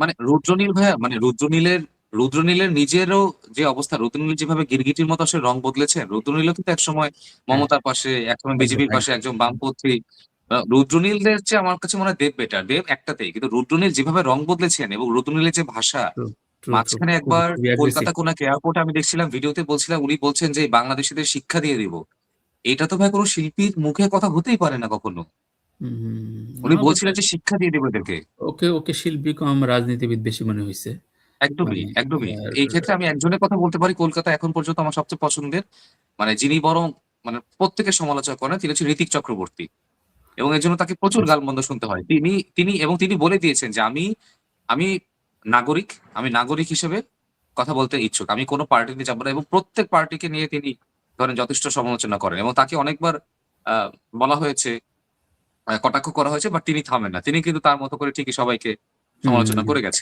মানে রুদ্রনীল ভাইয়া, মানে রুদ্রনীলের নিজেরও যে অবস্থা, রুদ্রনীল যেভাবে গিরগিটির মতো আসলে রং বদলেছেন, রুদ্রনীলও কিন্তু একসময় হ্যাঁ, মমতার পাশে, একসময় একদম, বিজেপির পাশে, একদম। একজন বামপন্থী। রুদ্রনীলের চেয়ে আমার কাছে মনে হয় দেব বেটার। দেব একটাতেই, কিন্তু রুদ্রনীল যেভাবে রং বদলেছেন এবং রুদ্রনীলের যে ভাষা, ট্রু, ট্রু, ট্রু। মাঝখানে খুবই, একবার খুবই অ্যাগ্রেসিভ। কলকাতা কোন এক এয়ারপোর্টে আমি দেখছিলাম, ভিডিওতে বলছিলাম, উনি বলছেন যে বাংলাদেশিদের শিক্ষা দিয়ে দিব। এটা তো ভাই কোনো শিল্পীর মুখে কথা হতেই পারে না কখনো। উনি আমার কাছে বলছিলেন যে শিক্ষা দিয়ে দেবে এদেরকে। ওকে, ওকে শিল্পী কম রাজনীতিবিদ বেশি মনে হইছে। একদমই, মানে একদমই। আর এই ক্ষেত্রে আমি একজনের কথা বলতে পারি কলকাতা এখন পর্যন্ত আমার সবচেয়ে পছন্দের, মানে যিনি বরং মানে প্রত্যেকের সমালোচনা করেন, তিনি হচ্ছেন ঋতিক চক্রবর্তী। এবং এর জন্য তাকে প্রচুর আচ্ছা, গালমন্দ শুনতে হয়। তিনি তিনি এবং তিনি বলে দিয়েছেন যে আমি নাগরিক, আমি নাগরিক হিসেবে কথা বলতে ইচ্ছুক। আমি কোন পার্টিতে যাব না, এবং প্রত্যেক পার্টিকে নিয়ে তিনি ধরেন যথেষ্ট সমালোচনা করেন, এবং তাকে অনেকবার আ বলা হয়েছে, কটাক্ষ করা হয়েছে, বাট তিনি থামেন না। তিনি কিন্তু তার মতো করে ঠিকই সবাইকে হুম, হুম, সমালোচনা হুম। করে গেছেন।